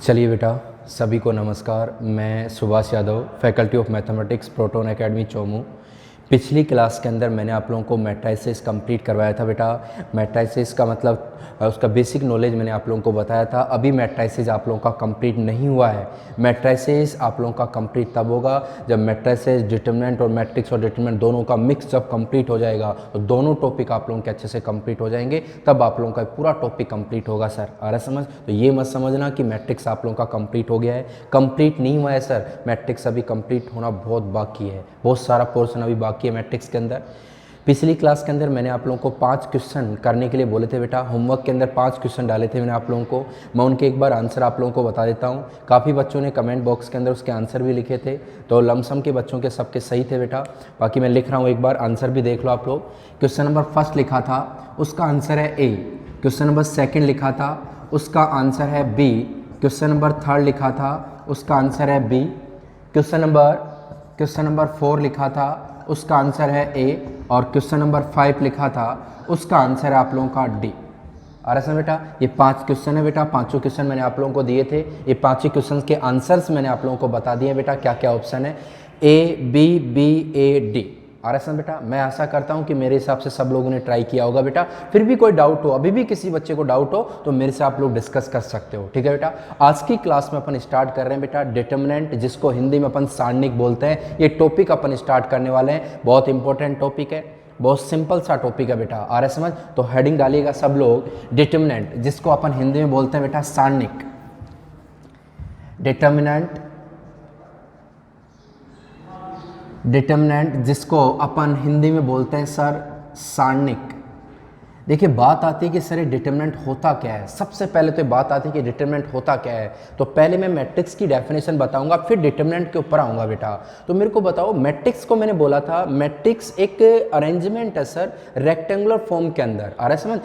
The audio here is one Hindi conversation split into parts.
चलिए बेटा, सभी को नमस्कार। मैं Subhash Yadav, faculty of mathematics, proton academy Chomu. पिछली क्लास के अंदर मैंने आप लोगों को मैट्रिसेस कंप्लीट करवाया था बेटा। मैट्रिसेस का मतलब उसका बेसिक नॉलेज मैंने आप लोगों को बताया था। अभी मैट्रिसेस आप लोगों का कंप्लीट नहीं हुआ है। मैट्रिसेस आप लोगों का कंप्लीट तब होगा जब मैट्रिसेस, डिटरमिनेंट और मैट्रिक्स और डिटरमिनेंट दोनों का मिक्स जब कंप्लीट हो जाएगा, तो दोनों टॉपिक आप लोगों के अच्छे से कंप्लीट हो जाएंगे, तब आप लोगों का पूरा टॉपिक कंप्लीट होगा सर। आ रहा समझ? तो ये मत समझना कि मैट्रिक्स आप लोगों का कंप्लीट हो गया है। कंप्लीट नहीं हुआ है सर, मैट्रिक्स अभी कंप्लीट होना बहुत बाकी है। बहुत सारा पोर्शन अभी बाकी है मैट्रिक्स के अंदर। पिछली क्लास के अंदर मैंने आप लोगों को 5 क्वेश्चन करने के लिए बोले थे बेटा। होमवर्क के अंदर 5 क्वेश्चन डाले थे मैंने आप लोगों को। मैं उनके एक बार आंसर आप लोगों को बता देता हूँ। काफ़ी बच्चों ने कमेंट बॉक्स के अंदर उसके आंसर भी लिखे थे, तो लमसम के बच्चों के सबके सही थे बेटा। बाकी मैं लिख रहा हूँ, एक बार आंसर भी देख लो आप लोग। क्वेश्चन नंबर फर्स्ट लिखा था, उसका आंसर है ए। क्वेश्चन नंबर सेकेंड लिखा था, उसका आंसर है बी। क्वेश्चन नंबर थर्ड लिखा था, उसका आंसर है बी। क्वेश्चन नंबर 4 लिखा था, उसका आंसर है ए। और क्वेश्चन नंबर 5 लिखा था, उसका आंसर है आप लोगों का डी। आ रहा है बेटा? ये 5 क्वेश्चन है बेटा। पांचों क्वेश्चन मैंने आप लोगों को दिए थे। ये 5 ही क्वेश्चन के आंसर्स मैंने आप लोगों को बता दिए बेटा, क्या क्या ऑप्शन है, A B B A D. आ रहा है बेटा? मैं आशा करता हूं कि मेरे हिसाब से सब लोगों ने ट्राई किया होगा बेटा। फिर भी कोई डाउट हो, अभी भी किसी बच्चे को डाउट हो, तो मेरे से आप लोग डिस्कस कर सकते हो। ठीक है बेटा? आज की क्लास में अपन स्टार्ट कर रहे हैं बेटा डिटरमिनेंट, जिसको हिंदी में अपन सारणिक बोलते हैं। ये टॉपिक अपन स्टार्ट करने वाले हैं। बहुत इंपॉर्टेंट टॉपिक है, बहुत सिंपल सा टॉपिक है बेटा। आ रहा है समझ? तो हेडिंग डालिएगा सब लोग, डिटरमिनेंट, जिसको अपन हिंदी में बोलते हैं बेटा सारणिक। डिटरमिनेंट जिसको अपन हिंदी में बोलते हैं सर सारणिक। देखिए, बात आती है कि सर ये डिटरमिनेंट होता क्या है। सबसे पहले तो बात आती है कि डिटरमिनेंट होता क्या है। तो पहले मैं मैट्रिक्स की डेफिनेशन बताऊंगा, फिर डिटरमिनेंट के ऊपर आऊंगा बेटा। तो मेरे को बताओ, मैट्रिक्स को मैंने बोला था, मैट्रिक्स एक अरेंजमेंट है सर रेक्टेंगुलर फॉर्म के अंदर। आ रहा है समझ?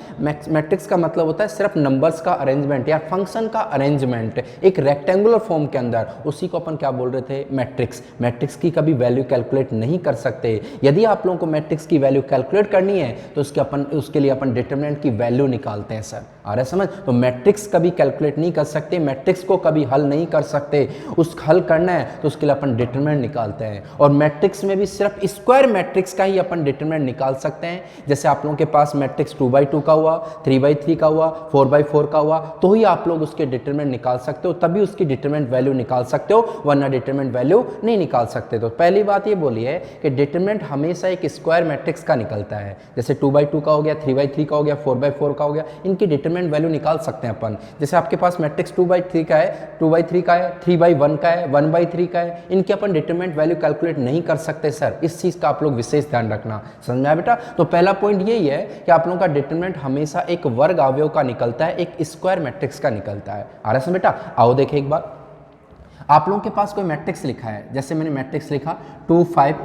मैट्रिक्स का मतलब होता है सिर्फ नंबर्स का अरेंजमेंट या फंक्शन का अरेंजमेंट एक रेक्टेंगुलर फॉर्म के अंदर, उसी को अपन क्या बोल रहे थे, मैट्रिक्स। मैट्रिक्स की कभी वैल्यू कैलकुलेट नहीं कर सकते। यदि आप लोगों को मैट्रिक्स की वैल्यू कैलकुलेट करनी है तो उसके लिए अपन डिटरमिनेंट की वैल्यू निकालते हैं सर। आ रहा है समझ? तो मैट्रिक्स कभी कैलकुलेट नहीं कर सकते, मैट्रिक्स को कभी हल नहीं कर सकते। उस हल करना है तो उसके लिए अपन डिटरमिनेंट निकालते हैं। और मैट्रिक्स में भी सिर्फ स्क्वायर मैट्रिक्स का ही अपन डिटरमिनेंट निकाल सकते हैं। जैसे आप लोगों के पास मैट्रिक्स 2x2 का हुआ, 3x3 का हुआ, 4x4 का हुआ, तो ही आप लोग उसके डिटरमिनेंट निकाल सकते हो, तभी उसकी डिटरमिनेंट वैल्यू निकाल सकते हो, वरना डिटरमिनेंट वैल्यू नहीं निकाल सकते। तो पहली बात ये बोली है कि डिटरमिनेंट हमेशा एक स्क्वायर मैट्रिक्स का निकलता है। जैसे 2x2 का हो गया, 3x3 का हो गया, 4x4 का हो गया, इनकी डिटरमिनेंट वैल्यू निकाल सकते हैं अपन। जैसे आपके पास मैट्रिक्स 2x3 का है, 2x3 का है, 3x1 का है, 1x3 का है, इनकी अपन डिटरमिनेंट वैल्यू कैलकुलेट नहीं कर सकते सर। इस चीज का आप लोग विशेष ध्यान रखना। समझ में आया बेटा? तो पहला पॉइंट यही है कि आप लोगों का डिटरमिनेंट हमेशा एक वर्ग अवयव का निकलता है, एक स्क्वायर मैट्रिक्स का निकलता है। आ रहा है बेटा? आओ देखें एक बार। आप लोगों के पास कोई मैट्रिक्स लिखा है, जैसे मैंने मैट्रिक्स लिखा 2 5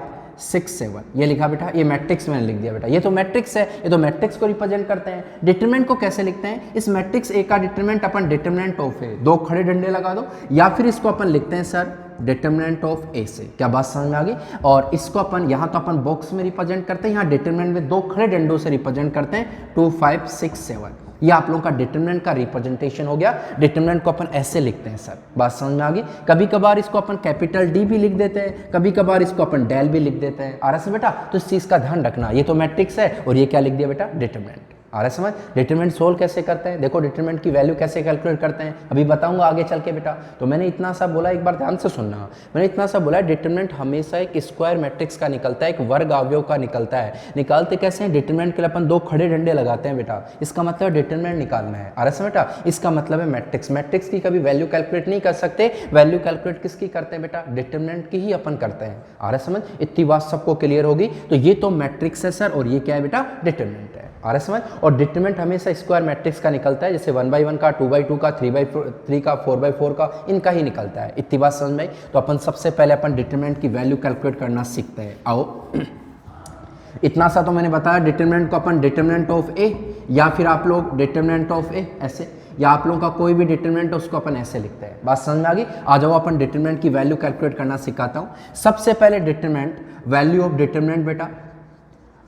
6 7, ये लिखा बेटा, ये मैट्रिक्स मैंने लिख दिया बेटा। ये तो मैट्रिक्स है, ये तो मैट्रिक्स को रिप्रेजेंट करते हैं। डिटरमिनेंट को कैसे लिखते हैं? इस मैट्रिक्स ए का डिटरमिनेंट अपन डिटरमिनेंट ऑफ ए, 2 खड़े डंडे लगा दो, या फिर इसको अपन लिखते हैं सर डिटरमिनेंट ऑफ ए से। क्या बात समझ में आ गई? और इसको अपन यहाँ तो अपन बॉक्स में रिप्रेजेंट करते हैं, यहाँ डिटरमिनेंट में 2 खड़े डंडों से रिप्रेजेंट करते हैं 2 5 6 7। ये आप लोगों का डिटरमिनेंट का रिप्रेजेंटेशन हो गया। डिटरमिनेंट को अपन ऐसे लिखते हैं सर। बात समझ में आ गई? कभी कभार इसको अपन कैपिटल डी भी लिख देते हैं, कभी कभार इसको अपन डेल भी लिख देते हैं। आ रहा है बेटा? तो इस चीज का ध्यान रखना। ये तो मैट्रिक्स है और ये क्या लिख दिया बेटा, डिटरमिनेंट। आ रहा है समझ? डिटरमिनेंट सोल्व कैसे करते हैं, देखो डिटरमिनेंट की वैल्यू कैसे कैलकुलेट करते हैं, अभी बताऊंगा आगे चल के बेटा। तो मैंने इतना सा बोला, एक बार ध्यान से सुनना। मैंने इतना सा बोला, डिटरमिनेंट हमेशा एक स्क्वायर मैट्रिक्स का निकलता है, एक वर्ग अवयव का निकलता है। निकालते कैसे हैं? डिटरमिनेंट के लिए अपन 2 खड़े डंडे लगाते हैं बेटा। इसका मतलब डिटरमिनेंट निकालना है। आ रहा है बेटा? इसका मतलब है मैट्रिक्स। मैट्रिक्स की कभी वैल्यू कैलकुलेट नहीं कर सकते। वैल्यू कैलकुलेट किसकी करते हैं बेटा? डिटरमिनेंट की ही अपन करते हैं। आ रहा है समझ? इतनी बात सबको क्लियर होगी। तो ये तो मैट्रिक्स है सर, और ये क्या है बेटा, डिटरमिनेंट है। आ रहा है समझ? और डिटरमिनेंट हमेशा स्क्वायर मैट्रिक्स का निकलता है, जैसे 1x1 का, 2x2 का, 3x3 का, 4x4 का, इनका ही निकलता है। इतनी बात समझ में आई? तो अपन सबसे पहले अपन डिटरमिनेंट की वैल्यू कैलकुलेट करना सीखते हैं। आओ, इतना सा तो मैंने बताया। डिटरमिनेंट को अपन डिटरमिनेंट ऑफ ए, या फिर आप लोग डिटरमिनेंट ऑफ ए ऐसे, या आप लोगों का कोई भी डिटरमिनेंट है उसको अपन ऐसे लिखते हैं। बात समझ में आ गई? आ जाओ, अपन डिटरमिनेंट की वैल्यू कैलकुलेट करना सिखाता हूं। सबसे पहले डिटरमिनेंट, वैल्यू ऑफ डिटरमिनेंट बेटा,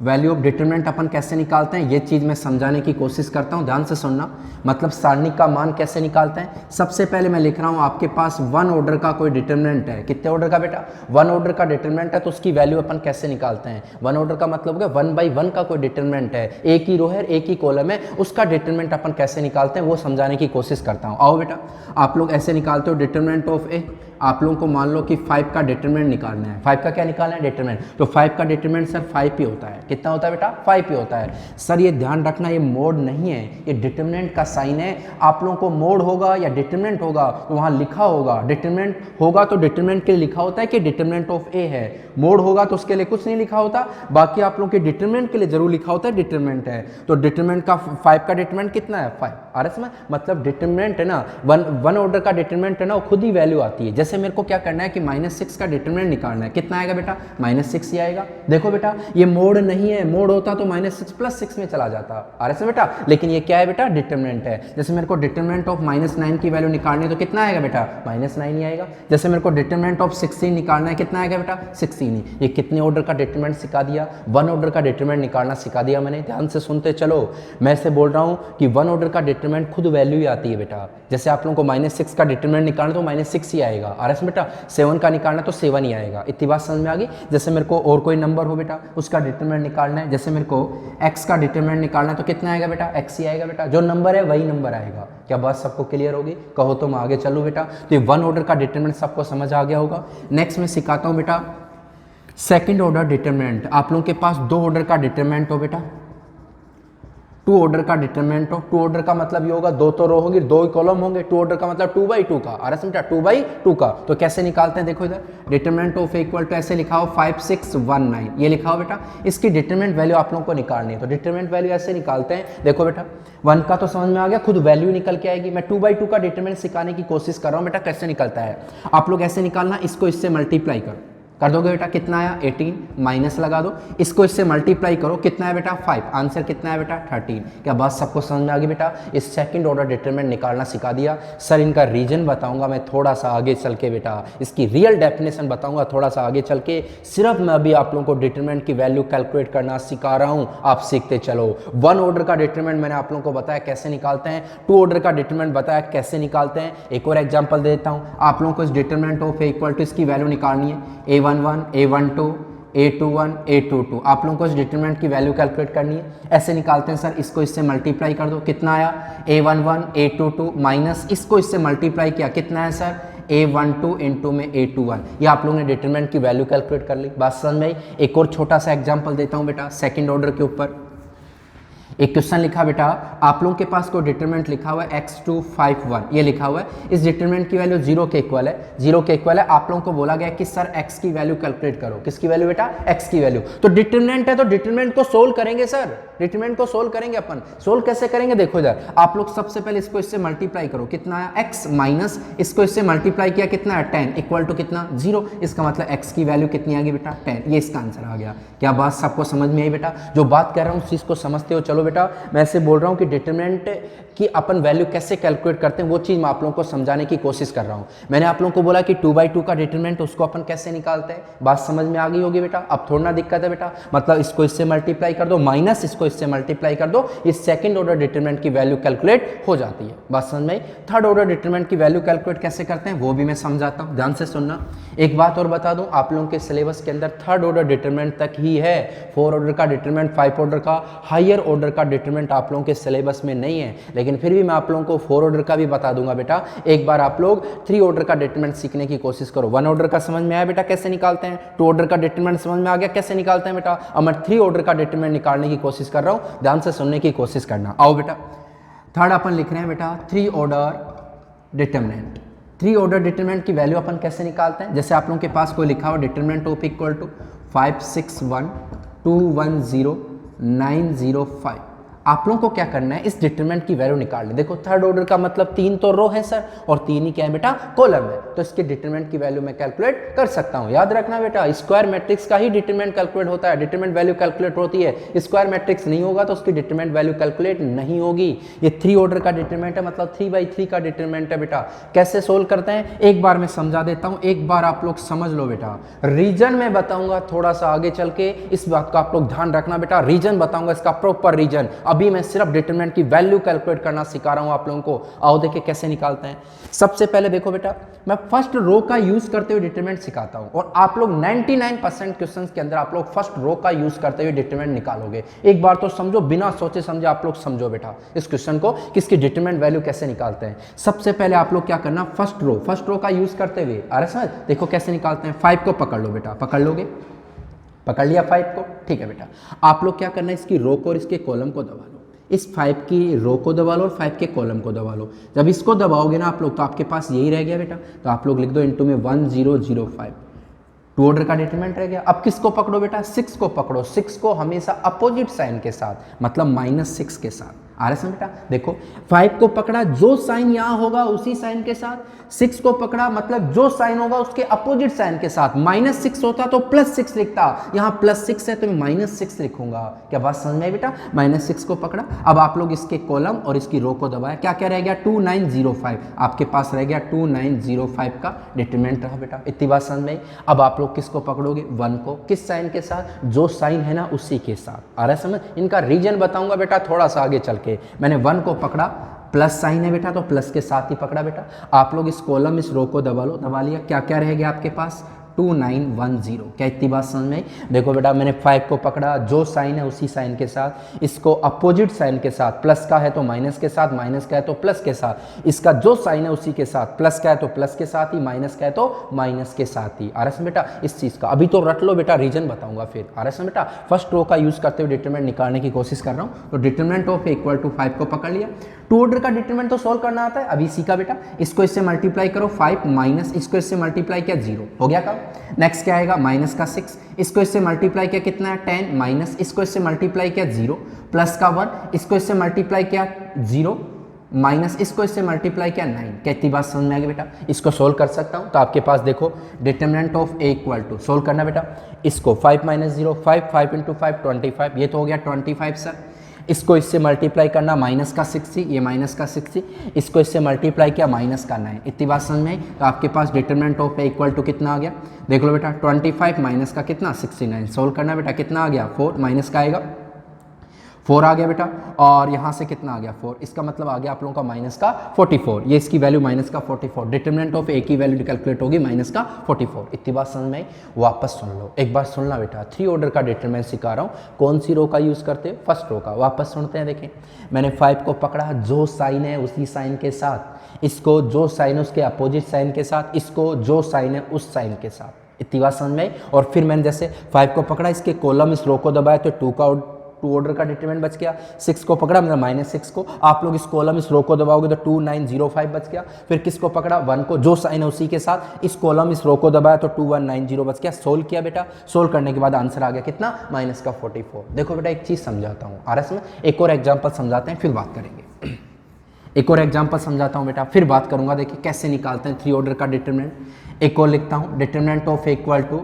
वैल्यू ऑफ डिटरमिनेंट अपन कैसे निकालते हैं ये चीज़ मैं समझाने की कोशिश करता हूँ, ध्यान से सुनना। मतलब सारणी का मान कैसे निकालते हैं। सबसे पहले मैं लिख रहा हूँ आपके पास 1 ऑर्डर का कोई डिटरमिनेंट है। कितने ऑर्डर का बेटा? 1 ऑर्डर का डिटरमिनेंट है, तो उसकी वैल्यू अपन कैसे निकालते हैं। 1 ऑर्डर का मतलब हो गया 1/1 का कोई डिटरमिनेंट है, एक ही रो है एक ही कॉलम है, उसका डिटरमिनेंट अपन कैसे निकालते हैं वो समझाने की कोशिश करता हूँ। आओ बेटा, आप लोग ऐसे निकालते हो डिटरमिनेंट ऑफ ए। आप लोगों को मान लो कि 5 का डिटरमिनेंट निकालना है। 5 का क्या निकालना है? डिटरमिनेंट। तो 5 का डिटरमिनेंट सर 5 ही होता है। कितना होता है बेटा? 5 ही होता है। सर ये ध्यान रखना, ये मोड नहीं है, ये डिटरमिनेंट का साइन है। आप लोगों को मोड होगा या डिटरमिनेंट होगा तो वहाँ लिखा होगा, डिटरमिनेंट होगा तो डिटरमिनेंट के लिए लिखा होता है कि डिटरमिनेंट ऑफ ए है। मोड होगा तो उसके लिए कुछ नहीं लिखा होता, बाकी आप लोगों के डिटरमिनेंट के लिए जरूर लिखा होता है डिटरमिनेंट है। तो डिटरमिनेंट का 5 का डिटरमिनेंट कितना है? 5। आ रहा है समझ? मतलब डिटरमिनेंट है ना, वन ऑर्डर का डिटरमिनेंट है ना, वो खुद ही वैल्यू आती है। जैसे मेरे को क्या करना है कि -6 का डिटरमिनेंट निकालना है। कितना आएगा बेटा? -6 ही आएगा। देखो बेटा ये मोड नहीं है, मोड होता तो -6 + 6 में चला जाता। आ रहा है बेटा, लेकिन ये क्या है बेटा? डिटरमिनेंट है। जैसे मेरे को डिटरमिनेंट ऑफ -9 की वैल्यू निकालनी है तो कितना आएगा बेटा? -9 ही आएगा। जैसे मेरे को डिटरमिनेंट ऑफ 16 निकालना है, कितना आएगा बेटा? 16 ही। ये कितने ऑर्डर का डिटरमिनेंट सिखा दिया? 1 ऑर्डर का डिटरमिनेंट निकालना सिखा दिया मैंने। ध्यान से सुनते चलो, मैं से बोल रहा हूँ कि 1 ऑर्डर का डिटरमिनेंट खुद वैल्यू ही आती है बेटा। जैसे आप लोगों को -6 का डिटरमिनेंट निकालना तो -6 ही आएगा। आ रहा है बेटा, 7 का निकालना तो 7 ही आएगा। इतनी बात समझ में आ गई। जैसे मेरे को और कोई नंबर हो बेटा, उसका डिटरमिनेंट निकालना है, जैसे मेरे को x का डिटरमिनेंट निकालना है तो कितना आएगा बेटा? x ही आएगा बेटा। जो नंबर है वही नंबर आएगा। क्या बात सबको क्लियर होगी? कहो तो मैं आगे चलूँ बेटा। तो ये 1 ऑर्डर का डिटरमिनेंट सबको समझ आ गया होगा। नेक्स्ट मैं सिखाता हूँ बेटा सेकंड ऑर्डर डिटरमिनेंट। आप लोगों के पास 2 ऑर्डर का डिटरमिनेंट हो बेटा, 2 ऑर्डर का डिटरमिनेंट हो। 2 ऑर्डर का मतलब ये होगा 2 तो रो होंगी, 2 ही कॉलम होंगे। 2 ऑर्डर का मतलब 2/2 का। आ रहा समझा? 2/2 का। तो कैसे निकालते हैं देखो इधर, डिटरमिनेंट ऑफ इक्वल टू ऐसे लिखा हो 5 6 1 9, ये लिखा हो बेटा। इसकी डिटरमिनेंट वैल्यू आप लोगों को निकालनी है। तो डिटरमिनेंट वैल्यू ऐसे निकालते हैं, देखो बेटा 1 का तो समझ में आ गया, खुद वैल्यू निकल के आएगी। मैं 2/2 का डिटरमिनेंट सिखाने की कोशिश कर रहा हूँ बेटा, कैसे निकलता है। आप लोग ऐसे निकालना, इसको इससे मल्टीप्लाई करो, कर दोगे बेटा। कितना आया? 18, माइनस लगा दो, इसको इससे मल्टीप्लाई करो, कितना है बेटा? 5। आंसर कितना है बेटा? 13। क्या बात सबको समझ में आ गई बेटा? इस सेकंड ऑर्डर डिटरमिनेंट निकालना सिखा दिया। सर इनका रीजन बताऊंगा मैं थोड़ा सा आगे चल के बेटा, इसकी रियल डेफिनेशन बताऊंगा थोड़ा सा आगे चल के। सिर्फ मैं अभी आप लोगों को डिटरमिनेंट की वैल्यू कैलकुलेट करना सिखा रहा हूँ, आप सीखते चलो। 1 ऑर्डर का डिटरमिनेंट मैंने आप लोगों को बताया कैसे निकालते हैं, 2 ऑर्डर का डिटरमिनेंट बताया कैसे निकालते हैं। एक और एग्जाम्पल देता हूँ आप लोगों को। इस डिटरमिनेंट ऑफ इक्वल टू इसकी वैल्यू निकालनी है, A11 A12 A21 A22। आप लोगों को इस डिटरमिनेंट की वैल्यू कैलकुलेट करनी है। ऐसे निकालते हैं सर, इसको इससे मल्टीप्लाई कर दो, कितना आया? A11 A22 माइनस इसको इससे मल्टीप्लाई किया, कितना है सर? A12 इंटू में A21। ये आप लोगों ने डिटरमिनेंट की वैल्यू कैलकुलेट कर ली। बात समझ में आई? एक और छोटा सा एग्जाम्पल देता हूँ बेटा सेकेंड ऑर्डर के ऊपर। एक क्वेश्चन लिखा बेटा, आप लोगों के पास कोई डिटरमिनेंट लिखा हुआ है x251, ये लिखा हुआ है। इस डिटरमिनेंट की वैल्यू 0 के इक्वल है, 0 के इक्वल है। आप लोगों को बोला गया कि सर x की वैल्यू कैलकुलेट करो। किसकी वैल्यू बेटा? x की वैल्यू। तो डिटरमिनेंट है तो डिटरमिनेंट को सोल्व करेंगे सर, डिटरमिनेंट को सोल्व करेंगे अपन। सोल्व कैसे करेंगे देखो इधर, आप लोग सबसे पहले इसको इससे मल्टीप्लाई करो, कितना आया? x माइनस इसको इससे मल्टीप्लाई किया, कितना है? 10 इक्वल टू कितना? 0। इसका मतलब x की वैल्यू कितनी आ गई बेटा? 10। ये इसका आंसर आ गया। क्या बात सबको समझ में आई बेटा? जो बात कर रहा हूँ उस चीज को समझते हो चलो बेटा। मैं ऐसे बोल रहा हूं कि डिटरमिनेंट की अपन वैल्यू कैसे कैलकुलेट करते हैं वो चीज मैं आप लोगों को समझाने की कोशिश कर रहा हूं। मैंने आप लोगों को बोला कि 2/2 का डिटरमिनेंट उसको अपन कैसे निकालते हैं, बात समझ में आ गई होगी बेटा। अब थोड़ा ना दिक्कत है बेटा, मतलब इसको इससे मल्टीप्लाई कर दो माइनस इसको इससे मल्टीप्लाई कर दो, इस सेकंड ऑर्डर डिटरमिनेंट की वैल्यू कैलकुलेट हो जाती है। बात समझ में आई? थर्ड ऑर्डर डिटरमिनेंट की वैल्यू कैलकुलेट कैसे करते हैं वो भी मैं समझाता हूं, ध्यान से सुनना। एक बात और बता दूं, आप लोगों के सिलेबस के अंदर थर्ड ऑर्डर डिटरमिनेंट तक ही है। 4 ऑर्डर का डिटरमिनेंट, 5 ऑर्डर का, हायर ऑर्डर का डिटरमिनेंट आप लोगों के सिलेबस में नहीं है। लेकिन फिर भी मैं आप लोगों को 4 ऑर्डर का भी बता दूंगा बेटा। एक बार आप लोग 3 ऑर्डर का डिटरमिनेंट सीखने की कोशिश करो। 1 ऑर्डर का समझ में आया बेटा कैसे निकालते हैं, 2 ऑर्डर का डिटरमिनेंट समझ में आ गया कैसे निकालते हैं बेटा। अब मैं 3 ऑर्डर का डिटरमिनेंट निकालने की कोशिश कर रहा हूं, ध्यान से सुनने की कोशिश करना। आओ बेटा, थर्ड अपन लिख रहे हैं बेटा 3 ऑर्डर डिटरमिनेंट। 3 ऑर्डर डिटरमिनेंट की वैल्यू अपन कैसे निकालते हैं। जैसे आप लोगों के पास कोई लिखा हुआ डिटरमिनेंट ऑफ इक्वल टू 561 210 905। आप लोगों को क्या करना है, इस डिटरमिनेंट की वैल्यू निकालनी। देखो थर्ड ऑर्डर का मतलब 3 तो रो है सर, और 3 ही क्या है बेटा, कॉलम है, तो इसके डिटरमिनेंट की वैल्यू मैं कैलकुलेट कर सकता हूं। याद रखना बेटा, स्क्वायर मैट्रिक्स का ही डिटरमिनेंट कैलकुलेट होता है, डिटरमिनेंट वैल्यू कैलकुलेट होती है। स्क्वायर मैट्रिक्स नहीं होगा तो उसकी डिटरमिनेंट वैल्यू कैलकुलेट नहीं होगी। ये 3 ऑर्डर का डिटरमिनेंट है, मतलब 3/3 का डिटरमिनेंट है बेटा। कैसे सोल्व करते हैं एक बार मैं समझा देता हूं, एक बार आप लोग समझ लो बेटा। रीजन में बताऊंगा थोड़ा सा आगे चल के, इस बात का आप लोग ध्यान रखना बेटा। रीजन बताऊंगा, इसका प्रॉपर रीजन। अभी मैं सिर्फ डिटरमिनेंट की वैल्यू कैलकुलेट करना सिखा रहा हूं आप लोगों को। आओ देखिए कैसे निकालते हैं। सबसे पहले देखो बेटा, मैं फर्स्ट रो का यूज करते हुए डिटरमिनेंट सिखाता हूं, और आप लोग 99% क्वेश्चंस के अंदर आप लोग फर्स्ट रो का यूज करते हुए डिटरमिनेंट निकालोगे। एक बार तो समझो, बिना सोचे समझे आप लोग समझो बेटा इस क्वेश्चन को, किसकी डिटरमिनेंट वैल्यू कैसे निकालते हैं। सबसे पहले आप लोग क्या करना, फर्स्ट रो का यूज करते हुए, अरे समझ, देखो कैसे निकालते हैं। 5 को पकड़ लो बेटा, पकड़ लोगे, पकड़ लिया 5 को, ठीक है बेटा। आप लोग क्या करना है, इसकी रो को और इसके कॉलम को दबा लो। इस 5 की रो को दबा लो और 5 के कॉलम को दबा लो। जब इसको दबाओगे ना आप लोग, तो आपके पास यही रह गया बेटा, तो आप लोग लिख दो इनटू में 1005। 2 ऑर्डर का डिटरमिनेंट रह गया। अब किसको पकड़ो बेटा, 6 को पकड़ो। 6 को हमेशा अपोजिट साइन के साथ, मतलब -6 के साथ। आ रहा है बेटा, देखो 5 को पकड़ा, जो साइन यहां होगा उसी साइन के साथ। 6 को पकड़ा, मतलब जो साइन होगा उसके अपोजिट साइन के साथ। -6 होता तो +6 लिखता, यहां +6 है तो मैं -6 लिखूंगा। क्या बात समझ में आई बेटा, -6 को पकड़ा। अब आप लोग इसके कॉलम और इसकी रो को दबाया, क्या क्या रह गया, 2905। आपके पास रह गया 2905 का डिटरमिनेंट रहा बेटा। इतनी बात समझ में आई। अब आप लोग किसको पकड़ोगे, 1 को, किस साइन के साथ, जो साइन है ना उसी के साथ। आ रहा है समझ। इनका रीजन बताऊंगा बेटा थोड़ा सा आगे चल के। मैंने 1 को पकड़ा, प्लस साइन है बेटा, तो प्लस के साथ ही पकड़ा बेटा। आप लोग इस कॉलम इस रो को दबा लो, दबा लिया, क्या क्या रह गया आपके पास, 2910। क्या इतनी बात समझ में आई। देखो बेटा, मैंने 5 को पकड़ा, जो साइन है उसी साइन के साथ, इसको अपोजिट साइन के साथ, प्लस का है तो माइनस के साथ, माइनस का है तो प्लस के साथ, इसका जो साइन है उसी के साथ, प्लस का है तो प्लस के साथ ही, माइनस का है तो माइनस के साथ ही। आ रहा है बेटा इस चीज़ का। अभी तो रट लो बेटा, रीजन बताऊंगा फिर। आ रहा है बेटा, फर्स्ट रो का यूज करते हुए डिटरमिनेंट निकालने की कोशिश कर रहा हूँ। तो डिटरमिनेंट ऑफ इक्वल टू 5 को पकड़ लिया। 2 ऑर्डर का डिटरमिनेंट तो सोल्व करना आता है, अभी सीखा बेटा। इसको इससे मल्टीप्लाई करो 5 माइनस इसको इससे मल्टीप्लाई किया 0 हो गया। काम नेक्स्ट क्या आएगा, माइनस का 6, इसको इससे मल्टीप्लाई किया कितना है 10, माइनस इसको इससे मल्टीप्लाई किया 0, प्लस का 1, इसको इससे मल्टीप्लाई किया 0, माइनस इसको इससे मल्टीप्लाई किया 9। क्या इतनी बात समझ में आ गई बेटा। इसको सोल्व कर सकता हूं, तो आपके पास देखो determinant of A equal to, solve करना बेटा इसको 5 माइनस 0, 5 इंटू 5 25, ये तो हो गया 25 सर। इसको इससे मल्टीप्लाई करना, माइनस का 60, ये माइनस का 60, इसको इससे मल्टीप्लाई किया माइनस का 9। इतनी बात समझ में आई। तो आपके पास determinant of A equal to कितना आ गया, देख लो बेटा 25 माइनस का कितना 69। सोल्व करना बेटा, कितना आ गया 4, माइनस का आएगा 4 आ गया बेटा, और यहाँ से कितना आ गया 4, इसका मतलब आ गया आप लोगों का माइनस का 44। ये इसकी वैल्यू माइनस का 44, डिटरमिनेंट ऑफ ए की वैल्यू कैलकुलेट होगी माइनस का 44। इतनी बात समझ में आई। वापस सुन लो, एक बार सुनना बेटा, 3 ऑर्डर का डिटरमिनेंट सिखा रहा हूँ। कौन सी रो का यूज़ करते हैं, फर्स्ट रो का। वापस सुनते हैं, देखें मैंने 5 को पकड़ा, जो साइन है उसी साइन के साथ, इसको जो साइन है उसके अपोजिट साइन के साथ, इसको जो साइन है उस साइन के साथ। इतनी बात समझ में आई। और फिर मैंने जैसे 5 को पकड़ा, इसके कॉलम इस रो को दबाया तो 2 ऑर्डर का डिटरमिनेंट बच गया। 6 को पकड़ा, मतलब -6 को, आप लोग इस कॉलम इस रो को दबाओगे तो 2905 बच गया। फिर किसको पकड़ा, 1 को, जो साइन है उसी के साथ, इस कॉलम इस रो को दबाया तो 2190 बच गया। सोल्व किया बेटा, सोल्व करने के बाद आंसर आ गया कितना, माइनस का 44। देखो बेटा एक चीज़ समझाता हूँ, आ रहा है समझ। एक और एग्जाम्पल समझाते हैं फिर बात करेंगे। एक और एग्जाम्पल समझाता हूँ बेटा, फिर बात करूंगा। देखिए कैसे निकालते हैं 3 ऑर्डर का डिटरमिनेंट। एक और लिखता हूँ, determinant of equal to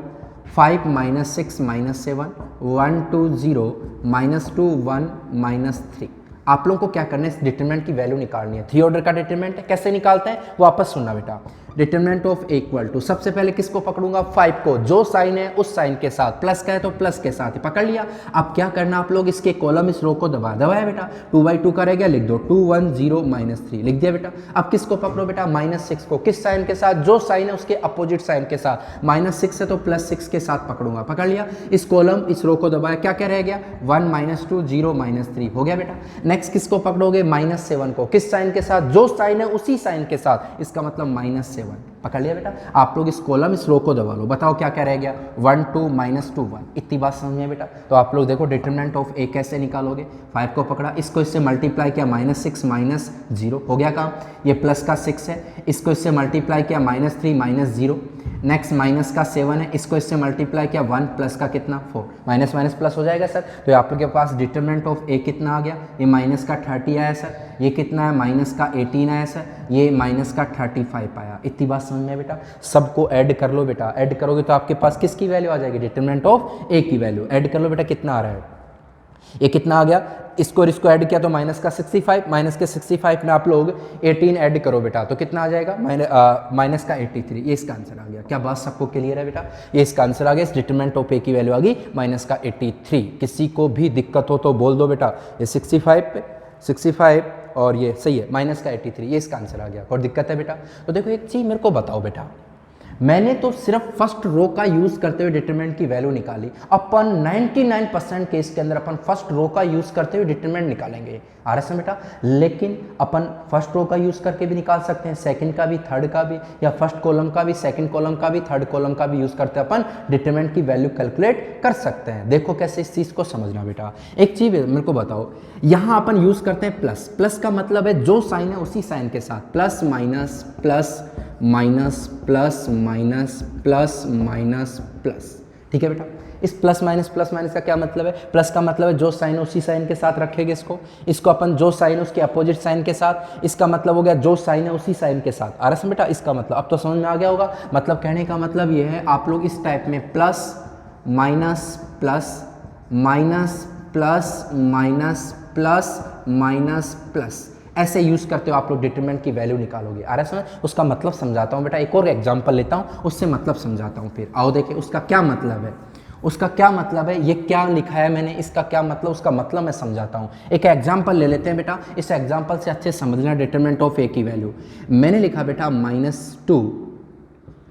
5 minus 6 minus 7 1 2 0 -2 1 -3। आप लोगों को क्या करना है, इस डिटरमिनेंट की वैल्यू निकालनी है। 3 ऑर्डर का डिटरमिनेंट है, कैसे निकालते हैं वापस सुनना बेटा। डिटरमिनेंट ऑफ इक्वल टू, सबसे पहले किसको पकड़ूंगा, 5 को, जो साइन है उस साइन के साथ, प्लस का है तो प्लस के साथ ही पकड़ लिया। अब क्या करना आप लोग, इसके कॉलम इस रो को दबाया बेटा, 2/2 का रह गया, लिख दो 210 -3 लिख दिया बेटा। अब किसको पकड़ो बेटा, -6 को, किस साइन के साथ, जो साइन है उसके अपोजिट साइन के साथ, -6 है तो +6 के साथ पकड़ूंगा, पकड़ लिया। इस कॉलम इस रो को दबाया, क्या क्या रह गया, 1 -2 0 -3 हो गया बेटा। नेक्स्ट किसको पकड़ोगे, -7 को, किस साइन के साथ, जो साइन है उसी साइन के साथ, इसका मतलब -7। पकड़ लिया बेटा। आप लोग इस कॉलम इस रो को दबा लो, बताओ क्या क्या रह गया, 1 2 -2 1, इतनी बात समझ में बेटा। तो आप लोग देखो डिटरमिनेंट ऑफ ए कैसे निकालोगे, 5 को पकड़ा, इसको इससे मल्टीप्लाई किया -6 -0 हो गया काम, ये प्लस का 6 है, इसको इससे मल्टीप्लाई किया -3 -0, नेक्स्ट माइनस का 7 है, इसको इससे मल्टीप्लाई किया 1 प्लस का कितना 4, माइनस माइनस प्लस हो जाएगा सर। तो आप लोग के पास डिटरमिनेंट ऑफ ए कितना आ गया, ये माइनस का 30 आया सर, ये कितना है माइनस का 18 आया सर, ये माइनस का 35 आया। इतनी बात समझ में बेटा। सबको ऐड कर लो बेटा, ऐड करोगे तो आपके पास किसकी वैल्यू आ जाएगी, डिटरमिनेंट ऑफ ए की वैल्यू। ऐड कर लो बेटा, कितना आ रहा है, ये कितना आ गया, इसको और इसको ऐड किया तो माइनस का 65, माइनस के 65 में आप लोग 18 ऐड करो बेटा तो कितना आ जाएगा, माइनस का 83, ये इसका आंसर आ गया। क्या बात सबको क्लियर है बेटा, ये इसका आंसर आ गया। इस डिटरमिनेंट ऑफ ए की वैल्यू आ गई माइनस का 83। किसी को भी दिक्कत हो तो बोल दो बेटा, ये 65 और ये सही है माइनस का 83, ये इसका आंसर आ गया। और दिक्कत है बेटा। तो देखो एक चीज़ मेरे को बताओ बेटा, मैंने तो सिर्फ फर्स्ट रो का यूज करते हुए डिटरमिनेंट की वैल्यू निकाली, अपन 99% केस के अंदर अपन फर्स्ट रो का यूज करते हुए डिटरमिनेंट निकालेंगे, आ रहा है बेटा। लेकिन अपन फर्स्ट रो का यूज करके भी निकाल सकते हैं, सेकंड का भी, थर्ड का भी, या फर्स्ट कॉलम का भी, सेकंड कॉलम का भी, थर्ड कॉलम का भी यूज करते अपन डिटरमिनेंट की वैल्यू कैलकुलेट कर सकते हैं। देखो कैसे इस चीज को समझना बेटा। एक चीज मेरे को बताओ, यहां अपन यूज करते हैं प्लस, प्लस का मतलब है जो साइन है उसी साइन के साथ, plus minus plus minus plus minus plus minus plus, ठीक है बेटा। इस प्लस माइनस का क्या मतलब है, प्लस का मतलब है जो साइन उसी साइन के साथ रखेंगे, इसको अपन जो साइन है उसके अपोजिट साइन के साथ, इसका मतलब हो गया जो साइन है उसी साइन के साथ, आ रहा है बेटा। इसका मतलब अब तो समझ में आ गया होगा। मतलब कहने का मतलब ये है, आप लोग इस टाइप में plus minus plus minus plus minus plus minus plus ऐसे यूज करते हो आप लोग डिटरमिनेंट की वैल्यू निकालोगे, आ रहा है समझ। उसका मतलब समझाता हूँ बेटा, एक और एग्जांपल लेता हूँ, उससे मतलब समझाता हूँ। फिर आओ देखिए उसका क्या मतलब है, उसका क्या मतलब है, ये क्या लिखा है मैंने, इसका क्या मतलब, उसका मतलब मैं समझाता हूँ। एक एग्जांपल ले लेते हैं बेटा, इस एग्जांपल से अच्छे समझना डिटरमिनेंट ऑफ ए की वैल्यू। मैंने लिखा बेटा -2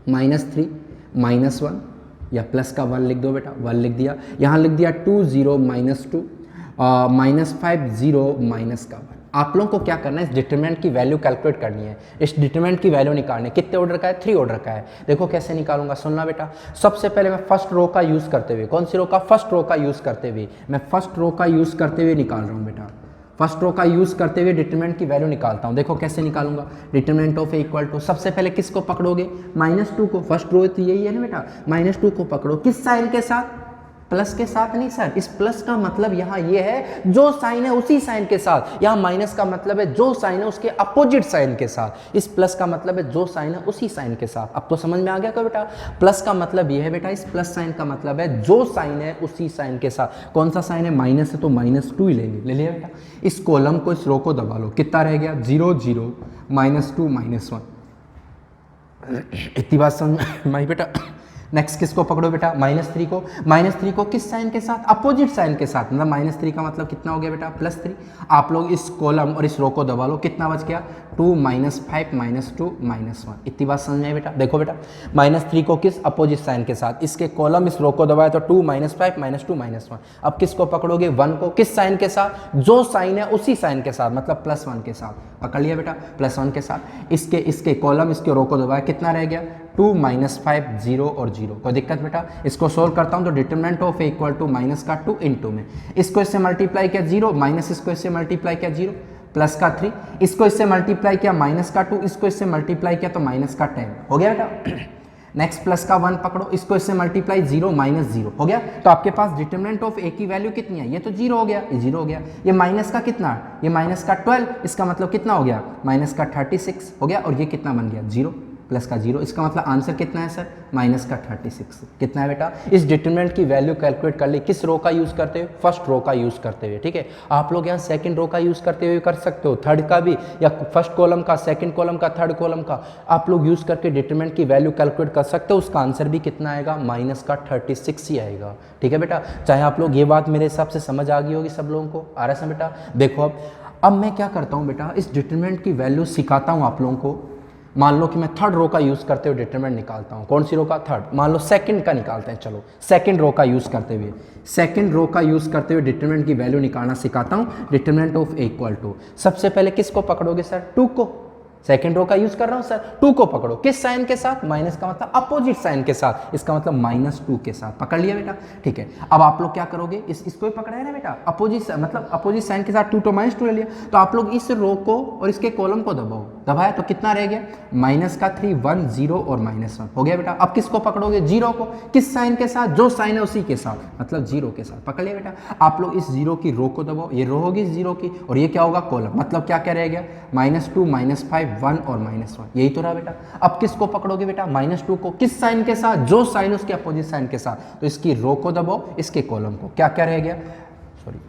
-3 -1, या प्लस का 1 लिख दो बेटा, 1 लिख दिया, यहाँ लिख दिया 2 0 -2 -5 0 माइनस का 1। आप लोगों को क्या करना है, इस डिटरमिनेंट की वैल्यू कैलकुलेट करनी है। इस डिटरमिनेंट की वैल्यू निकालनी है, कितने ऑर्डर का है, 3 ऑर्डर का है। देखो कैसे निकालूंगा, सुनना बेटा। सबसे पहले मैं फर्स्ट रो का यूज करते हुए, कौन सी रो का, फर्स्ट रो का यूज करते हुए, मैं फर्स्ट रो का यूज करते हुए निकाल रहा हूँ बेटा। फर्स्ट रो का यूज करते हुए डिटरमिनेंट की वैल्यू निकालता हूँ। देखो कैसे निकालूंगा, determinant of A equal to, सबसे पहले किसको पकड़ोगे, -2 को। फर्स्ट रो तो यही है ना बेटा, -2 को पकड़ो, किस साइन के साथ, प्लस के साथ नहीं सर। इस प्लस का मतलब यहाँ ये है जो साइन है उसी साइन के साथ, यहाँ माइनस का मतलब है जो साइन है उसके अपोजिट साइन के साथ, इस प्लस का मतलब है जो साइन है उसी साइन के साथ। अब तो समझ में आ गया क्या बेटा। प्लस का मतलब ये है बेटा, इस प्लस साइन का मतलब है जो साइन है उसी साइन के साथ। कौन सा साइन है, माइनस है तो -2 ही लेंगे, ले लिया बेटा। इस कॉलम को, इस रो को दबा लो, कितना रह गया, 0 0 -2 -1। इतनी बात समझ में आई बेटा। नेक्स्ट किसको पकड़ो बेटा, -3 को। -3 को किस साइन के साथ, अपोजिट साइन के साथ, मतलब -3 का मतलब कितना हो गया बेटा, +3। आप लोग इस कॉलम और इस रो को दबा लो, कितना बच गया, 2 -5 -2 -1। इतनी बात समझ में आई बेटा। देखो बेटा, -3 को किस अपोजिट साइन के साथ, इसके कॉलम इस रो को दबाया तो 2 -5 -2 -1। अब किसको पकड़ोगे, 1 को, किस साइन के साथ, जो साइन है उसी साइन के साथ, मतलब +1 के साथ। पकड़ लिया बेटा, +1 के साथ। इसके कॉलम, इसके रो को दबाया, कितना रह गया, 2 -5 0 और 0। कोई दिक्कत बेटा। इसको सोल्व करता हूं तो determinant of A equal to -2 into में, इसको इससे मल्टीप्लाई किया 0, माइनस इसको इससे मल्टीप्लाई किया 0, प्लस का 3, इसको इससे मल्टीप्लाई किया -2, इसको इससे मल्टीप्लाई किया तो -10 हो गया बेटा। नेक्स्ट प्लस का 1 पकड़ो, इसको इससे मल्टीप्लाई 0 -0 हो गया। तो आपके पास डिटरमिनेंट ऑफ ए की वैल्यू कितनी है, ये तो 0 हो गया, ये 0 हो गया। ये माइनस का कितना, ये -12, इसका मतलब कितना हो गया, -36 हो गया। और ये कितना बन गया, 0 प्लस का 0, इसका मतलब आंसर कितना है सर, -36। कितना है बेटा। इस डिटरमिनेंट की वैल्यू कैलकुलेट कर ली, किस रो का यूज करते हुए, फर्स्ट रो का यूज करते हुए, ठीक है। आप लोग यहाँ सेकंड रो का यूज करते हुए कर सकते हो, थर्ड का भी, या फर्स्ट कॉलम का, सेकंड कॉलम का, थर्ड कॉलम का, आप लोग यूज करके डिटरमिनेंट की वैल्यू कैलकुलेट कर सकते हो। उसका आंसर भी कितना आएगा, -36 ही आएगा, ठीक है बेटा। चाहे आप लोग, ये बात मेरे हिसाब से समझ आ गई होगी सब लोगों को, आ रहा है बेटा। देखो अब मैं क्या करता हूँ बेटा, इस डिटरमिनेंट की वैल्यू सिखाता हूँ आप लोगों को। मान लो कि मैं थर्ड रो का यूज करते हुए डिटरमिनेंट निकालता हूं, कौन सी रो का, थर्ड। मान लो सेकंड का निकालते हैं, चलो सेकंड रो का यूज करते हुए, सेकंड रो का यूज करते हुए डिटरमिनेंट की वैल्यू निकालना सिखाता हूं। Determinant of A equal to, सबसे पहले किसको पकड़ोगे सर, 2 को। सेकंड रो का यूज कर रहा हूं सर, 2 को पकड़ो किस साइन के साथ, माइनस का मतलब अपोजिट साइन के साथ, इसका मतलब -2 के साथ। पकड़ लिया बेटा, ठीक है। अब आप लोग क्या करोगे, इसको ही पकड़ा है ना बेटा, अपोजिट मतलब अपोजिट साइन के साथ 2 तो -2 ले लिया, तो आप लोग इस रो को और इसके कॉलम को दबाओ, दबाया तो कितना रह गया, -3 1 0 और -1 हो गया बेटा। अब किसको पकड़ोगे, 0 को किस साइन के साथ, जो साइन है उसी के साथ, मतलब 0 के साथ। पकड़ लिया बेटा। आप लोग इस 0 की रो को दबाओ, ये रो होगी 0 की और ये क्या होगा, कॉलम, मतलब क्या क्या रह गया, -2 -5 1 और -1, यही तो रहा बेटा। अब किसको पकड़ोगे बेटा, -2 को किस साइन के साथ, जो साइन उसके अपोजिट साइन के साथ, तो इसकी रो को दबाओ, इसके कॉलम को, क्या क्या रह गया, सॉरी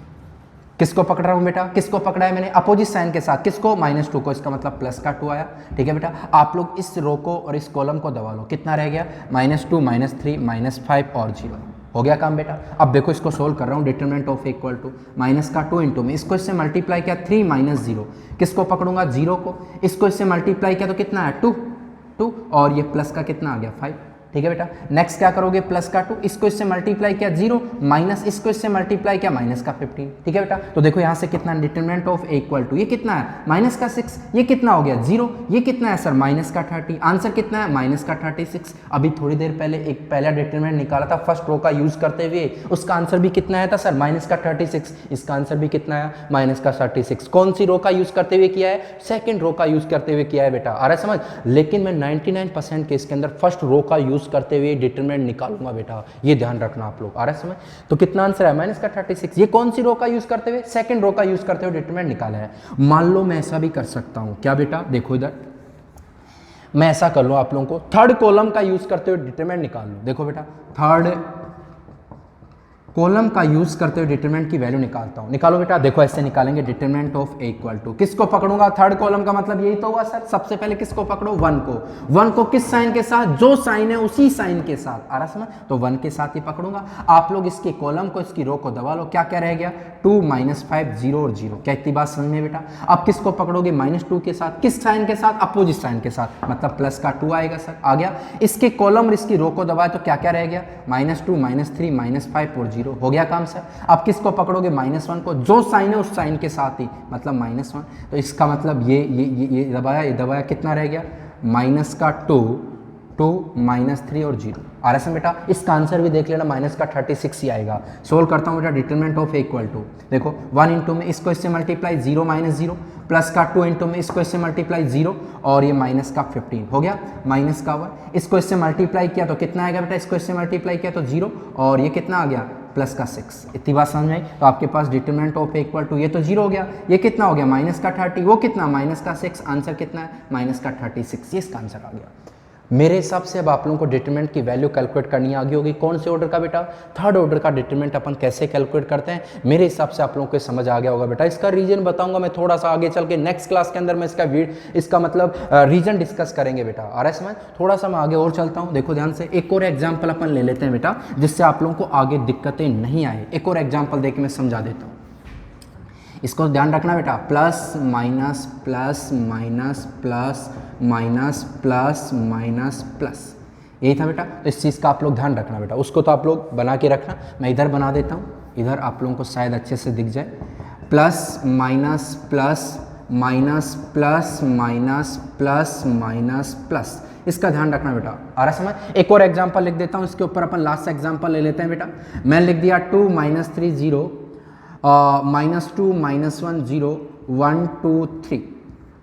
किसको पकड़ रहा हूं बेटा, किसको पकड़ा है मैंने, अपोजिट साइन के साथ, किसको, -2 को, इसका मतलब +2 आया, ठीक है बेटा। आप लोग इस रो को और इस कॉलम को दबा लो, कितना रह गया, -2 -3 -5 और 0, हो गया काम बेटा। अब देखो इसको सोल्व कर रहा हूँ, determinant of equal to -2 into में इसको इससे मल्टीप्लाई किया 3 -0, किसको पकड़ूंगा, 0 को, इसको इससे मल्टीप्लाई किया तो कितना है 2 और ये प्लस का कितना आ गया 5, ठीक है बेटा। नेक्स्ट क्या करोगे, +2, इसको इससे मल्टीप्लाई किया 0 माइनस इसको इससे मल्टीप्लाई किया -15, ठीक है बेटा। तो देखो यहाँ से कितना, डिटरमिनेंट ऑफ इक्वल टू, ये कितना है -6, ये कितना हो गया 0, ये कितना है सर -30, आंसर कितना है -36। अभी थोड़ी देर पहले एक पहला डिटरमिनेंट निकाला था फर्स्ट रो का यूज करते हुए, उसका आंसर भी कितना आया था सर -36, इसका आंसर भी कितना आया -36। कौन सी रो का यूज करते हुए किया है, सेकेंड रो का यूज करते हुए किया है बेटा, आ रहा है समझ। लेकिन मैं 99% केस के अंदर फर्स्ट रो का यूज करते हुए डिटरमिनेंट निकालूंगा बेटा, ये ध्यान रखना आप लोग, आ रहा है समझ। तो कितना आंसर है -36। ये कौन सी रो का यूज करते हुए, सेकंड रो का यूज करते हुए डिटरमिनेंट निकाला है। मान लो मैं ऐसा भी कर सकता हूं, क्या बेटा, देखो इधर मैं ऐसा कर लूं, आप लोगों को थर्ड कॉलम का यूज करते हुए डिटरमिनेंट निकाल लूं। देखो बेटा, थर्ड कॉलम का यूज करते हुए डिटरमिनेंट की वैल्यू निकालता हूं, निकालो बेटा। देखो ऐसे निकालेंगे, डिटरमिनेंट ऑफ इक्वल टू, किसको पकड़ूंगा, थर्ड कॉलम का मतलब यही तो हुआ सर, सबसे पहले किसको पकड़ो, 1 को किस साइन के साथ, जो साइन है उसी साइन के साथ, आ रहा समझ, तो 1 के साथ ही पकड़ूंगा। आप लोग इसके कॉलम को इसकी रो को दबा लो, क्या क्या रह गया, 2 -5 0 और 0, क्या इतनी बात समझ में बेटा। अब किसको पकड़ोगे, -2 के साथ, किस साइन के साथ, अपोजिट साइन के साथ, मतलब +2 आएगा सर, आ गया। इसके कॉलम और इसकी रो को दबाए तो क्या क्या रह गया, -2 -3 -5 और 0, हो गया काम सर। अब किसको पकड़ोगे, -1 को, जो साइन है उस साइन के साथ ही, मतलब -1, तो इसका मतलब ये दबाया कितना रह गया, -2 -3 और 0, आ रहा है बेटा। इसका आंसर भी देख लेना, -36 ही आएगा। सोल्व करता हूँ बेटा, डिटरमिनेंट ऑफ इक्वल टू, देखो 1 इंटू में इसको इससे मल्टीप्लाई 0 -0, +2 इंटू में इसको इससे मल्टीप्लाई 0 और ये -15 हो गया, -1, इसको इससे मल्टीप्लाई किया तो कितना आएगा बेटा, इसको इससे मल्टीप्लाई किया तो 0 और ये कितना आ गया, +6। इतनी बात समझ में आई। तो आपके पास डिटरमिनेंट ऑफ इक्वल टू, ये तो 0 हो गया, ये कितना हो गया, -30, वो कितना, -6, आंसर कितना है, -36, ये इसका आंसर आ गया। मेरे हिसाब से अब आप लोगों को डिटरमिनेंट की वैल्यू कैलकुलेट करनी आगे होगी। कौन से ऑर्डर का बेटा, थर्ड ऑर्डर का डिटरमिनेंट अपन कैसे कैलकुलेट करते हैं, मेरे हिसाब से आप लोगों को समझ आ गया होगा बेटा। इसका रीजन बताऊंगा मैं थोड़ा सा आगे चल के, नेक्स्ट क्लास के अंदर मैं इसका मतलब रीजन डिस्कस करेंगे बेटा, आ रहा है समझ। थोड़ा सा मैं आगे और चलता हूँ, देखो ध्यान से, एक और एग्जाम्पल अपन ले लेते हैं बेटा, जिससे आप लोगों को आगे दिक्कतें नहीं आए। एक और एग्जाम्पल देके मैं समझा देता हूँ, इसको ध्यान रखना बेटा, plus minus plus minus plus minus plus minus plus, यही था बेटा। तो इस चीज़ का आप लोग ध्यान रखना बेटा, उसको तो आप लोग बना के रखना। मैं इधर बना देता हूँ, इधर आप लोगों को शायद अच्छे से दिख जाए, plus minus plus minus plus minus plus minus plus, इसका ध्यान रखना बेटा, आ रहा समझ। एक और एग्जाम्पल लिख देता हूँ, इसके ऊपर अपन लास्ट एग्जाम्पल ले लेते हैं बेटा। मैं लिख दिया 2 -3 0 -2 -1 0 1 2 3।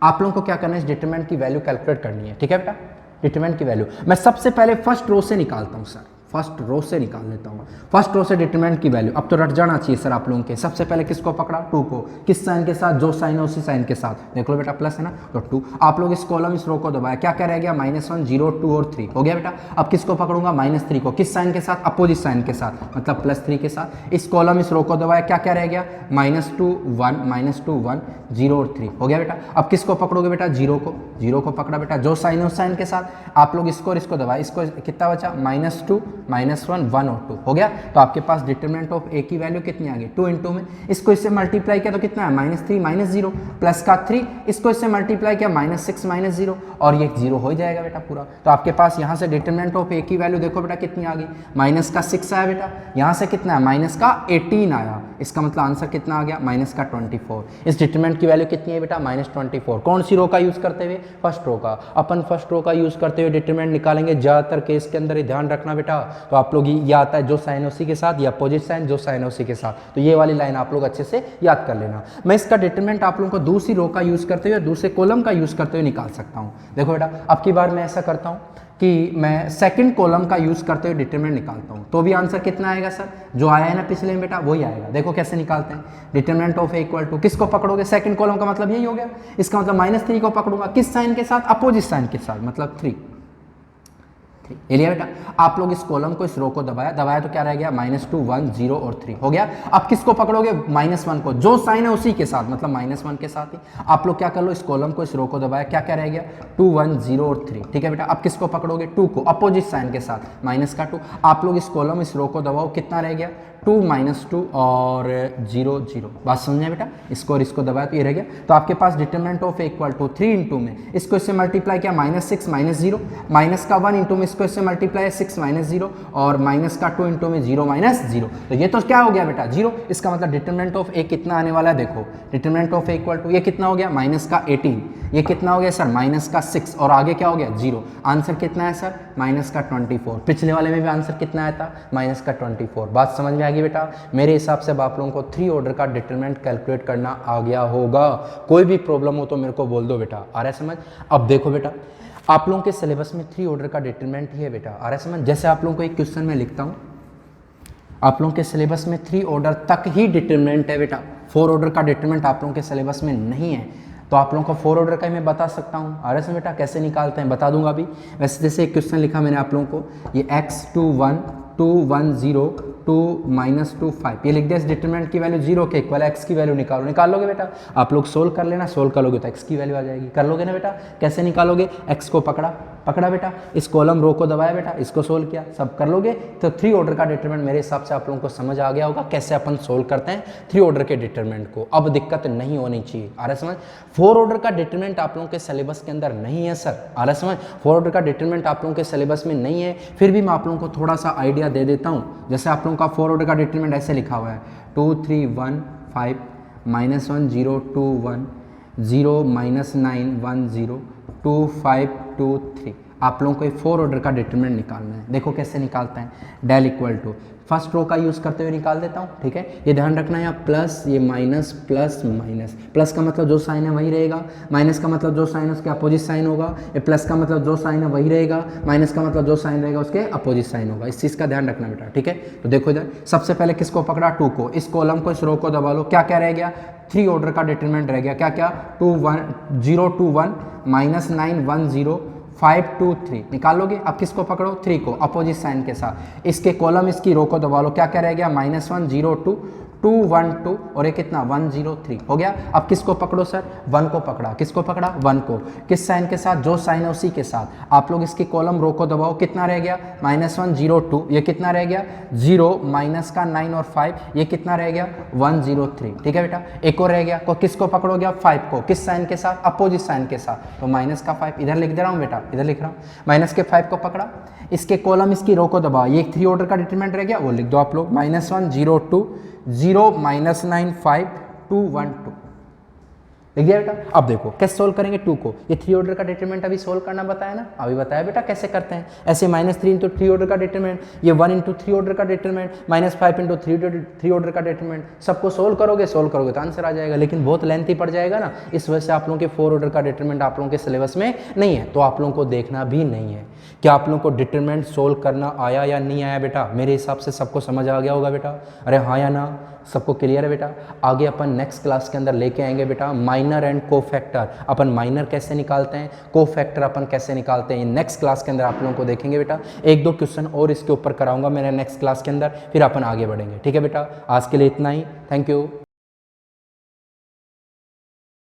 आप लोगों को क्या करना है, इस डिटरमिनेंट की वैल्यू कैलकुलेट करनी है, ठीक है बेटा। डिटरमिनेंट की वैल्यू मैं सबसे पहले फर्स्ट रो से निकालता हूँ सर, फर्स्ट रो से निकाल लेता हूँ, फर्स्ट रो से डिटरमिनेंट की वैल्यू। अब तो रट जाना चाहिए सर आप लोगों के। सबसे पहले किसको पकड़ा, 2 को, किस साइन के साथ, जो साइन है उसी साइन के साथ, देख लो बेटा, प्लस है ना, तो 2। आप लोग इस कॉलम इस रो को दबाया, क्या क्या रह गया, -1 0 2 और 3, हो गया बेटा। अब किसको पकड़ूंगा, -3 को, किस साइन के साथ, अपोजिट साइन के साथ, मतलब +3 के साथ। इस कॉलम इस रो को दबाया, क्या क्या रह गया, -2 1 0 और 3, हो गया बेटा। अब किसको पकड़ोगे बेटा, 0 को पकड़ा बेटा, जो साइन है उस साइन के साथ। आप लोग इसको और इसको दबाया, इसको कितना बचा, -2 -1 1 और 2 हो गया। तो आपके पास डिटरमिनेंट ऑफ ए की वैल्यू कितनी आ गई 2 इंटू में इसको इससे मल्टीप्लाई किया तो कितना है -3 -0 प्लस का 3 इसको इससे मल्टीप्लाई किया -6 -0 और ये 0 हो जाएगा बेटा पूरा। तो आपके पास यहाँ से डिटरमिनेंट ऑफ ए की वैल्यू देखो बेटा कितनी आ गई -6 आया बेटा, यहाँ से कितना है -18 आया, इसका मतलब आंसर कितना आ गया -24। इस डिटरमिनेंट की वैल्यू कितनी है बेटा -24। कौन सी रो का यूज करते हुए फर्स्ट रो का, अपन फर्स्ट रो का यूज करते हुए डिटरमिनेंट निकालेंगे ज्यादातर केस के अंदर, ये ध्यान रखना बेटा। तो आप लोग ये आता है जो साइन उसी के साथ या अपोजिट साइन जो साइन उसी के साथ, तो ये वाली लाइन आप लोग अच्छे से याद कर लेना। मैं इसका डिटरमिनेंट आप लोगों को दूसरी रो का यूज करते हुए दूसरे कॉलम का यूज करते हुए निकाल सकता हूँ। देखो बेटा अब की बार मैं ऐसा करता हूँ कि मैं सेकंड कॉलम का यूज करते हुए डिटरमिनेंट निकालता हूं, तो भी आंसर कितना आएगा सर, जो आया है ना पिछले में बेटा वही आएगा। देखो कैसे निकालते हैं, determinant of A equal to किसको पकड़ोगे, सेकंड कॉलम का मतलब यही हो गया, इसका मतलब -3 को पकड़ूंगा किस साइन के साथ, अपोजिट साइन के साथ, मतलब 3 ये लिया बेटा। आप लोग इस कॉलम को इस रो को दबाया तो क्या रह गया -2 1 0 और 3 हो गया। अब किसको पकड़ोगे -1 को, जो साइन है उसी के साथ, मतलब -1 के साथ ही आप लोग क्या कर लो, इस कॉलम को इस रो को दबाया, क्या क्या रह गया 2 1 0 और 3, ठीक है बेटा। अब किसको पकड़ोगे 2 को, अपोजिट साइन के साथ -2, आप लोग इस कॉलम इस रो को दबाओ, कितना रह गया 2 -2 और 0 0, बात समझे बेटा। इसको और इसको दबाया तो ये रह गया। तो आपके पास determinant of A equal to 3 into में इसको इससे मल्टीप्लाई किया -6 -0, माइनस का 1 इंटू में इसको इससे मल्टीप्लाई 6 -0 और माइनस का 2 इंटू में 0 -0, तो ये तो क्या हो गया बेटा 0। इसका मतलब डिटरमिनेंट ऑफ ए कितना आने वाला है, देखो determinant of A equal to ये कितना हो गया -18, ये कितना हो गया सर -6 और आगे क्या हो गया 0। आंसर कितना है सर -24। पिछले वाले में भी आंसर कितना आया था -24। बात समझ में आ गई बेटा। मेरे हिसाब से आप लोगों को 3 ऑर्डर का डिटरमिनेंट कैलकुलेट करना आ गया होगा। कोई भी प्रॉब्लम हो तो मेरे को बोल दो बेटा, आ रहा है समझ। अब देखो बेटा आप लोगों के सिलेबस में 3 ऑर्डर का डिटरमिनेंट ही है बेटा, आ रहा है समझ। जैसे आप लोगों को एक क्वेश्चन में लिखता हूँ, आप लोगों के सिलेबस में 3 ऑर्डर तक ही डिटरमिनेंट है बेटा, 4 ऑर्डर का डिटरमिनेंट आप लोगों के सिलेबस में नहीं है। तो आप लोगों को 4 ऑर्डर का ही मैं बता सकता हूँ, आ रहा है बेटा। कैसे निकालते हैं बता दूंगा अभी। वैसे जैसे एक क्वेश्चन लिखा मैंने आप लोगों को, ये x 2 1 2 1 0 2 -2 5, ये लिख दिया। इस डिटरमिनेंट की वैल्यू 0 के इक्वल, x की वैल्यू निकाल लोगे बेटा। आप लोग सोल्व कर लेना, सोल्व कर लोगे तो x की वैल्यू आ जाएगी। कर लोगे ना बेटा। कैसे निकालोगे, x को पकड़ा बेटा, इस कॉलम रो को दबाया बेटा, इसको सोल्व किया, सब कर लोगे तो 3 ऑर्डर का डिटरमिनेंट मेरे हिसाब से आप लोगों को समझ आ गया होगा कैसे अपन सोल्व करते हैं 3 ऑर्डर के डिटरमिनेंट को। अब दिक्कत नहीं होनी चाहिए, आ रहा समझ। 4 ऑर्डर का डिटरमिनेंट आप लोगों के सिलेबस के अंदर नहीं है सर, आ रहा समझ। 4 ऑर्डर का डिटरमिनेंट आप लोगों के सिलेबस में नहीं है, फिर भी मैं आप लोगों को थोड़ा सा आइडिया दे देता हूँ। जैसे आप लोगों का 4 ऑर्डर का डिटरमिनेंट ऐसे लिखा हुआ है 2 3 1 5 -1 0 2 1 0 -9 1 0 2 5 2 3। आप लोगों को ये 4 ऑर्डर का डिटरमिनेंट निकालना है। देखो कैसे निकालते हैं, del equal to first row का यूज करते हुए निकाल देता हूँ, ठीक है। ये ध्यान रखना है, प्लस ये माइनस प्लस माइनस, प्लस का मतलब जो साइन है वही रहेगा, माइनस का मतलब जो साइन है उसके अपोजिट साइन होगा, ये प्लस का मतलब जो साइन है वही रहेगा, माइनस का मतलब जो साइन रहेगा उसके अपोजिट साइन होगा। इस चीज़ का ध्यान रखना बेटा, ठीक है। तो देखो इधर सबसे पहले किसको पकड़ा 2 को, इस कॉलम को इस रो को दबा लो, क्या क्या रह गया 3 ऑर्डर का डिटरमिनेंट रह गया, क्या क्या 2 1 0 2 1 -9 1 0 5 2 3 निकालोगे। अब किसको पकड़ो 3 को अपोजिट साइन के साथ, इसके कॉलम इसकी रो को दबा लो, क्या क्या रह गया -1 0 2 2 1 2 और ये कितना 1 0 3 हो गया। अब किसको पकड़ो सर 1 को पकड़ा, किसको पकड़ा 1 को, किस साइन के साथ, जो साइन है उसी के साथ। आप लोग इसकी कॉलम रो को दबाओ, कितना रह गया -1 0 2, ये कितना रह गया 0 माइनस का 9 और 5, ये कितना रह गया 1 0 3, ठीक है बेटा। एक और रह गया, को किसको पकड़ोगे आप 5 को, किस साइन के साथ, अपोजिट साइन के साथ, तो माइनस का 5 इधर लिख दे रहा हूँ बेटा, इधर लिख रहा हूँ, माइनस के 5 को पकड़ा, इसके कॉलम इसकी रो को दबाओ, ये 3 ऑर्डर का डिटरमिनेंट रह गया, वो लिख दो आप लोग -1 0 2 0 -9 5 2 1 2 लिख दिया बेटा। अब देखो कैसे सोल्व करेंगे 2 को, ये 3 ऑर्डर का डिटरमिनेंट अभी सोल्व करना बताया ना, अभी बताया बेटा कैसे करते हैं। ऐसे -3 इंटू 3 ऑर्डर का डिटरमिनेंट, ये 1 इंटू 3 ऑर्डर का डिटरमिनेंट, -5 इंटू 3 ऑर्डर का डिटरमिनेंट, सबको सोल्व करोगे तो आंसर आ जाएगा, लेकिन बहुत लेंथी पड़ जाएगा ना, इस वजह से आप लोगों के 4 ऑर्डर का डिटरमिनेंट आप लोगों के सिलेबस में नहीं है, तो आप लोगों को देखना भी नहीं है। क्या आप लोगों को डिटरमिनेंट सोल्व करना आया या नहीं आया बेटा? मेरे हिसाब से सबको समझ आ गया होगा बेटा, अरे हाँ या ना, सबको क्लियर है बेटा। आगे अपन नेक्स्ट क्लास के अंदर लेके आएंगे बेटा minor and cofactor, upon minor कैसे निकालते हैं, कोफैक्टर अपन कैसे निकालते हैं, नेक्स्ट क्लास के अंदर आप लोगों को देखेंगे बेटा। 1-2 क्वेश्चन और इसके ऊपर कराऊंगा मैंने नेक्स्ट क्लास के अंदर, फिर अपन आगे बढ़ेंगे, ठीक है बेटा। आज के लिए इतना ही, थैंक यू।